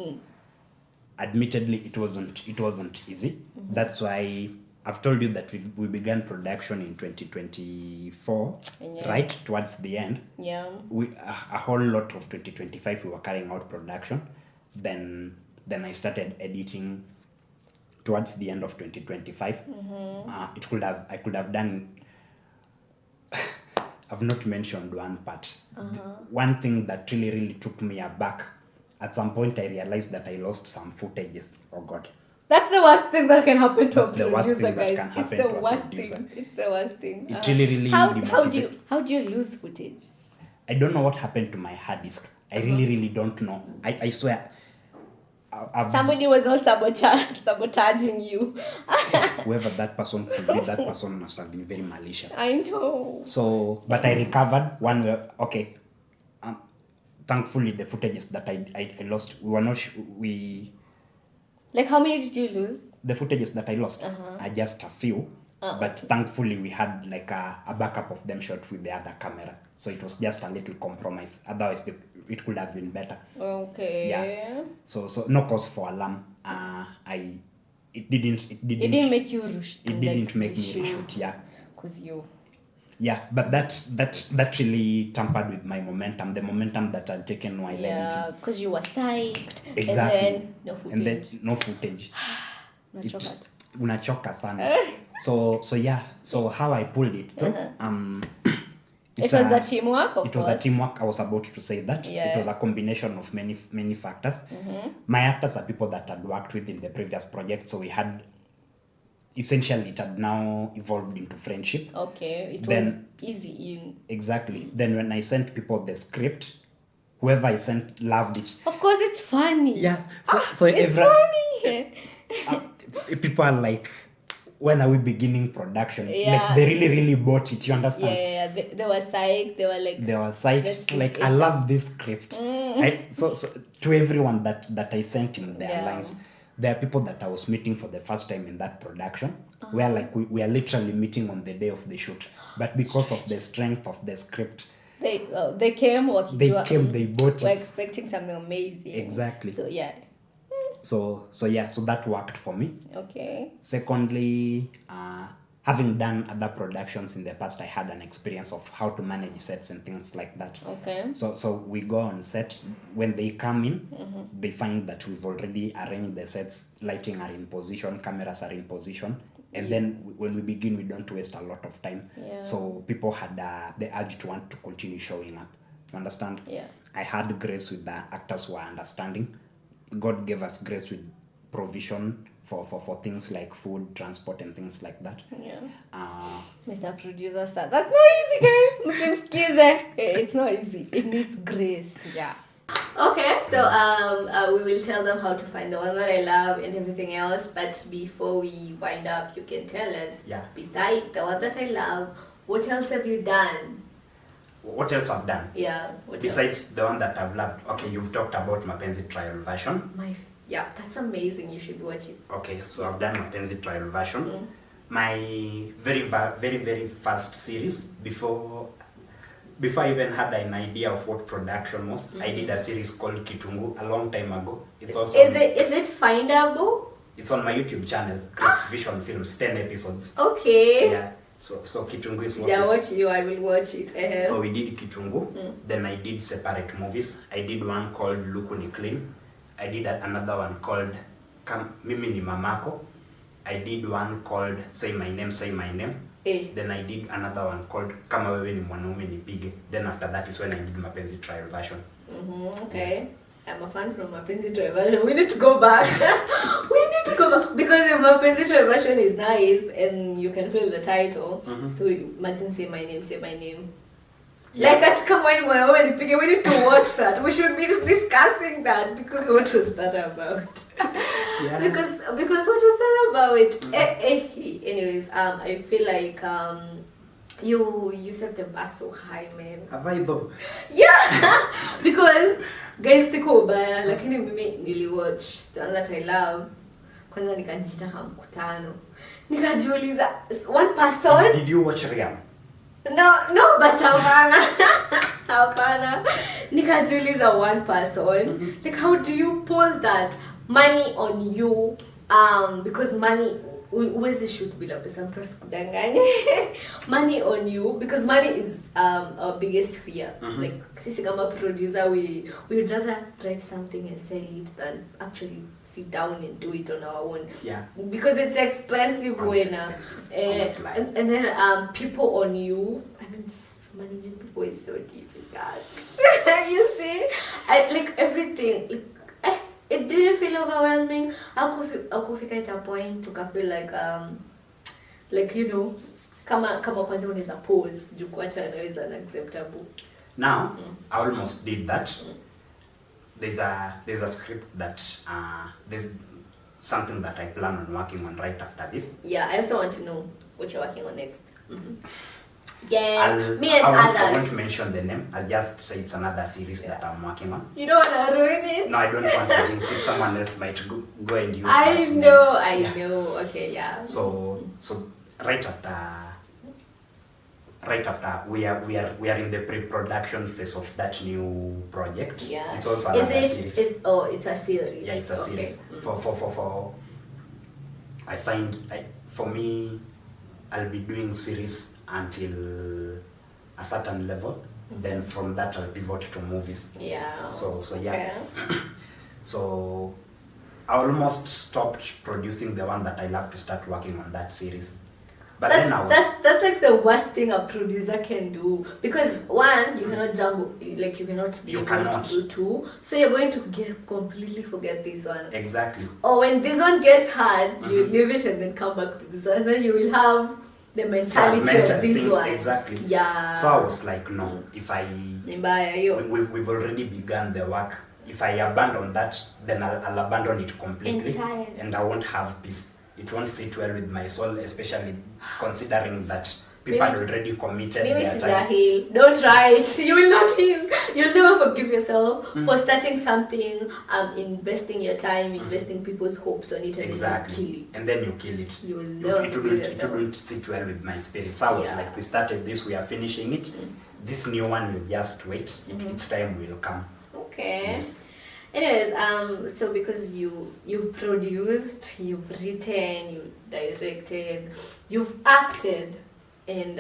Admittedly, it wasn't easy. That's why I've told you that we began production in 2024, right towards the end. Yeah. A whole lot of 2025 we were carrying out production. Then I started editing towards the end of 2025. I could have done. I've not mentioned one part. One thing that really took me aback. At some point, I realized that I lost some footages. Oh God. That's the worst thing that can happen to That's a the worst producer, thing that guys. can It's happen the to a worst producer. thing. It's the worst thing. It really how demotivates. do you lose footage? I don't know what happened to my hard disk. I really don't know. I swear. Somebody was not sabotaging you. Whoever that person could be, that person must have been very malicious. I know. So, but I recovered one way. Okay. Thankfully, the footages that I lost, we were not. Like, how many did you lose? The footages that I lost are just a few. But thankfully, we had like a backup of them shot with the other camera. So it was just a little compromise. Otherwise, it could have been better. Okay. Yeah. So no cause for alarm. It didn't make you rush. It didn't make me reshoot. Yeah. Cause you. Yeah, but that really tampered with my momentum. The momentum that I'd taken while editing. Yeah, because you were psyched. Exactly. And then no footage. Unachoka. Unachoka sana. So yeah. So how I pulled it through. It was a teamwork, of course. It was a teamwork. I was about to say that. Yeah. It was a combination of many factors. My actors are people that I'd worked with in the previous project, so we had. Essentially, it had now evolved into friendship. Okay, it was easy. Exactly. Then when I sent people the script, whoever I sent loved it. Of course, it's funny. Yeah. So it's funny. People are like, when are we beginning production? Yeah. Like they really bought it. You understand? Yeah. They were psyched. They were psyched. Like I love this script. So to everyone that I sent in their lines. There are people that I was meeting for the first time in that production, where like we are literally meeting on the day of the shoot. But because of the strength of the script, they came. They bought it. We're expecting something amazing. Exactly. So yeah. So yeah, so that worked for me. Okay. Secondly, having done other productions in the past, I had an experience of how to manage sets and things like that. Okay. So we go on set. When they come in, they find that we've already arranged the sets, lighting are in position, cameras are in position. And then when we begin, we don't waste a lot of time. Yeah. So people had the urge to want to continue showing up. You understand? Yeah. I had grace with the actors who are understanding. God gave us grace with provision for things like food, transport, and things like that. Yeah. Uh, Mr. Producer Star. That's not easy, guys. Msimsikize. It's not easy. It needs grace. Yeah. Okay, so we will tell them how to find the one that I love and everything else. But before we wind up, you can tell us. Yeah. Besides the one that I love, what else have you done? what else I've done? Yeah. What Besides else? the one that I've loved. Okay, you've talked about Mapenzi trial version. Yeah, that's amazing. You should watch it. Okay, so I've done Mapenzi trial version. My very first series before I even had an idea of what production was, I did a series called Kitungu a long time ago. It's also Is it findable? It's on my YouTube channel, Chris Vision Films, 10 episodes. Okay. Yeah. So Kitungu is what Yeah, is. watch you. I will watch it. So we did Kitungu. Then I did separate movies. I did one called Luku Ni Clean. I did another one called Mimi Ni Mamako. I did one called Say My Name, Say My Name. Then I did another one called Kama Wewe Ni Mwanaume Nipige. Then after that is when I did Mapenzi trial version. Okay. Yes. I'm a fan from Mapenzi trial version. We need to go back. Because if Mapenzi trial version is nice and you can feel the title. So imagine Say My Name, Say My Name. Yeah. Like at Kama Wewe Ni Mwanaume Nipige. We need to watch that. We should be discussing that because what was that about? Yeah. Because what was that about? Anyways, I feel like you set the bar so high, man. Have I though? Yeah, because guys siko ubaya, lakini mimi niliwatch the one that I love. Kwanza nikajitaka mkutano. Nikajiuliza one person. Did you watch Riam? No, but hapana. Nikajiuliza one person. Like how do you pull that money on you? Because money uwezi shoot bila pesa, mtu asikudanganye. Money on you because money is our biggest fear. Like sisi kama producer we would rather write something and sell it than actually sit down and do it on our own. Yeah. Because it's expensive when and then people on you. I mean managing people is so difficult. You see? Like everything like, it didn't feel overwhelming. Hakufika at a point to feel like you know kama kwanza unaweza pause juu kuacha is unacceptable. Now I almost did that. There's a script that there's something that I plan on working on right after this. Yeah, I also want to know what you're working on next. Yes, me and I others. won't mention the name. I'll just say it's another series that I'm working on. You don't want to ruin it? No, I don't want to jinx it. Someone else might go and use I that name. know. Okay, yeah. So right after we are in the pre-production phase of that new project. Yeah. It's also another series. It's a series. Yeah, it's a series. For I find for me I'll be doing series until a certain level. Then from that I'll pivot to movies. Yeah. So yeah. Okay. So I almost stopped producing the one that I love to start working on that series. But then I was that's like the worst thing a producer can do because one, you cannot jump, like you cannot be able to do two, so you're going to completely forget this one. Exactly. Or when this one gets hard, you leave it and then come back to this one, and then you will have the mentality of this things, one. Exactly. Yeah. So I was like, no, if we've already begun the work. If I abandon that, then I'll abandon it completely, and I won't have peace. It won't sit well with my soul, especially considering that people had already committed their time. Heal. Don't try it. You will not heal. You'll never forgive yourself for starting something, investing your time, investing people's hopes on it, and then you kill it. You will never forgive yourself. It wouldn't sit well with my spirit. So I was like, we started this, we are finishing it. This new one will just wait. Its time will come. Okay. Yes. Anyways, so because you've produced, you've written, you directed, you've acted, and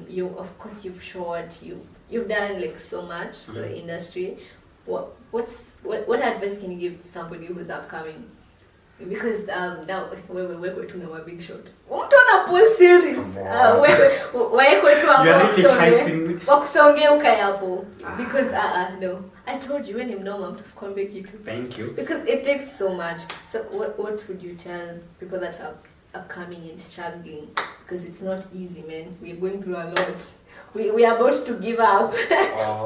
you of course you've shot, you've done like so much for the industry. What advice can you give to somebody who's upcoming? Because now we're going to know a big shot. Umtona pool series. We're going to You're wakusonge ukayapo. Because no. I told you when I'm no mom to score make it. Thank you. Because it takes so much. So what would you tell people that are upcoming and struggling? Because it's not easy, man. We're going through a lot. We are about to give up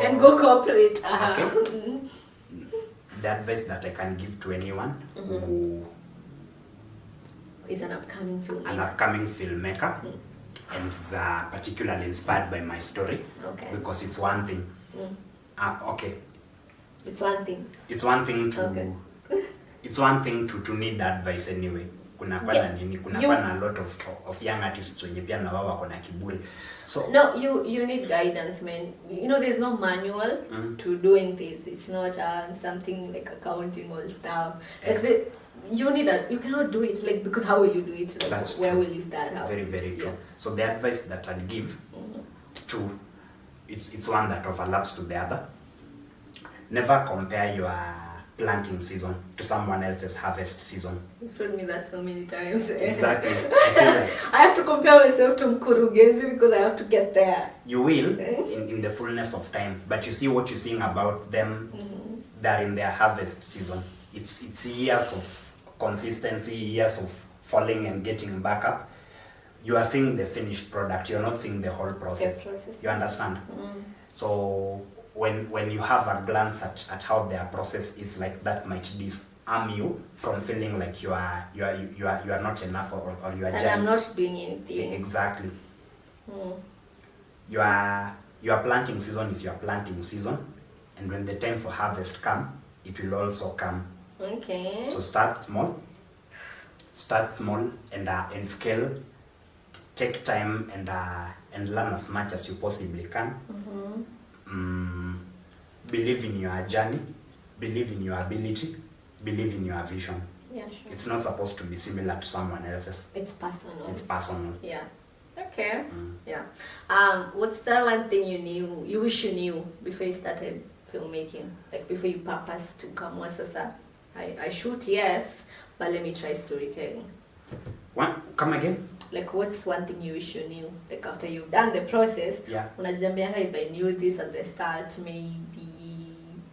and go corporate. Okay. The advice that I can give to anyone who is an upcoming filmmaker. And is particularly inspired by my story. Okay. Because it's one thing. Okay. It's one thing. It's one thing to. Okay. It's one thing to need advice anyway. Kuna a lot of young artists wenye pia na wao wako na kiburi. So no, you need guidance, man. You know, there's no manual to doing this. It's not something like accounting or stuff. Like you cannot do it like, because how will you do it? Like, that's where true. will you start? How? Very true. Yeah. So the advice that I'd give to it's one that overlaps to the other. Never compare your planting season to someone else's harvest season. You've told me that so many times. Exactly. I feel like I have to compare myself to Mkurugenzi because I have to get there. You will in the fullness of time, but you see what you're seeing about them. They're in their harvest season. It's years of consistency, years of falling and getting back up. You are seeing the finished product. You're not seeing the whole process. You understand? So when you have a glance at how their process is, like, that might disarm you from feeling like you are not enough or you are. And I'm not doing anything. Exactly. Your planting season is your planting season, and when the time for harvest come, it will also come. Okay. So start small and scale. Take time and learn as much as you possibly can. Believe in your journey, believe in your ability, believe in your vision. Yeah, sure. It's not supposed to be similar to someone else's. It's personal. It's personal. Yeah. Okay. Yeah. What's that one thing you wish you knew before you started filmmaking? Like before you purposed to come Sasa? I shoot, yes, but let me try storytelling. What? Come again? Like, what's one thing you wish you knew? Like, after you've done the process, yeah. Unajambianga, if I knew this at the start, maybe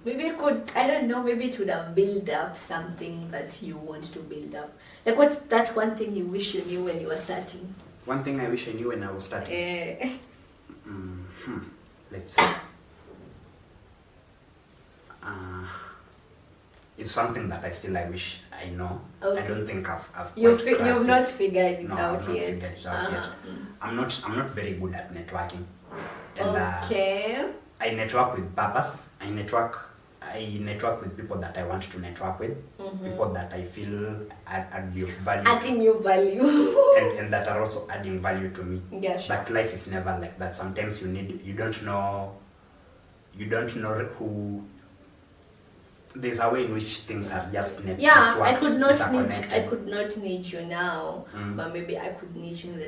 it could, I don't know, maybe it would have built up something that you want to build up. Like, what's that one thing you wish you knew when you were starting? One thing I wish I knew when I was starting? Let's see. It's something that I wish I know. Okay. I don't think I've You've not figured it out yet. No, I've not figured it out yet. I'm not very good at networking. And, okay. I network with purpose. I network with people that I want to network with. People that I feel add of value. Adding you value. and that are also adding value to me. Yeah, sure. But life is never like that. Sometimes you don't know who. There's a way in which things are just networked. I could not need you now, but maybe I could need you in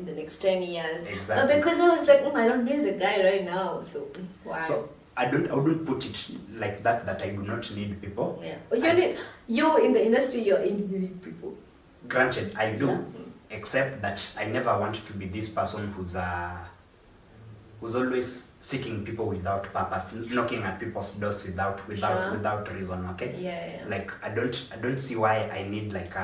the next 10 years. Exactly. But because I was like, I don't need the guy right now, so why? So I wouldn't put it like that I do not need people. Yeah. But you in the industry, you need people. Granted, I do, except that I never want to be this person who's always seeking people without purpose, knocking at people's doors without reason. Okay. Yeah. Like I don't see why I need like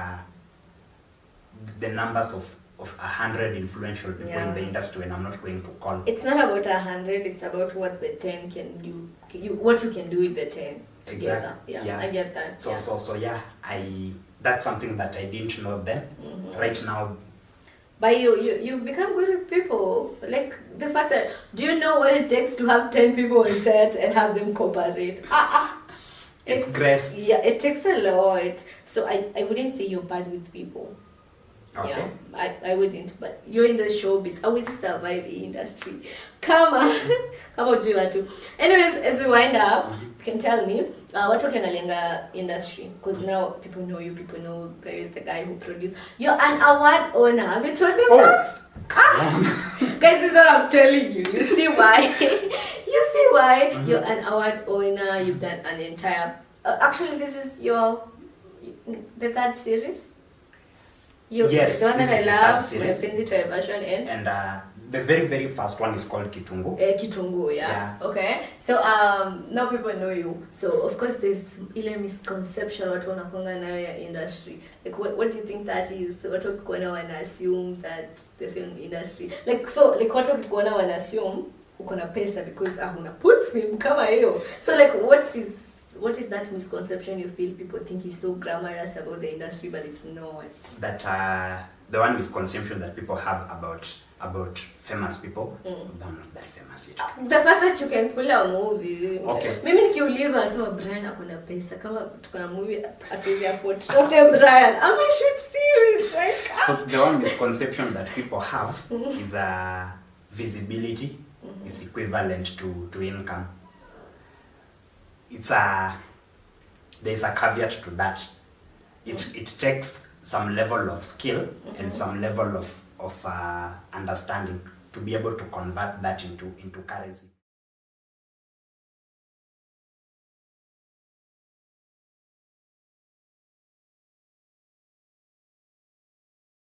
the numbers of 100 influential people in the industry when I'm not going to call. It's not about 100. It's about what the 10 can do. What you can do with the 10. Exactly. Yeah. I get that. So that's something that I didn't know then. Right now. But you've become good with people. Like the fact that, do you know what it takes to have 10 people on set and have them cooperate? It's grace. Yeah, it takes a lot. So I wouldn't say you're bad with people. Okay. Yeah, I wouldn't, but you're in the showbiz. I will survive the industry. Come on. Come on, do that too. Anyways, as we wind up, you can tell me what talking about industry, because now people know you. People know Barry is the guy who produced. You're an award owner. Have you told them that? Guys, this is what I'm telling you. You see why? You see why? You're an award owner. You've done an entire. Actually, this is the third series. Yes, the one this that is the I third love, series. Mapenzi Version And the very, very first one is called Kitungu. Kitungu, yeah. Okay. So now people know you. So of course there's ile misconception watu wanakuanga nayo ya industry. Like what do you think that is? Watu wakikuona wana assume that the film industry. Like watu wakikuona wana assume uko na pesa because huna pull film kama hiyo. So like what is that misconception you feel people think is so glamorous about the industry, but it's not? That the one misconception that people have about famous people, they're not that famous yet. The fact that you can pull a movie. Okay. Mimi nikiulizwa nasema Brian akona pesa kama tuko na movie atuwezi afford. After Brian, I mean shoot series like. So the one misconception that people have is visibility is equivalent to income. There's a caveat to that. It takes some level of skill and some level of understanding to be able to convert that into currency.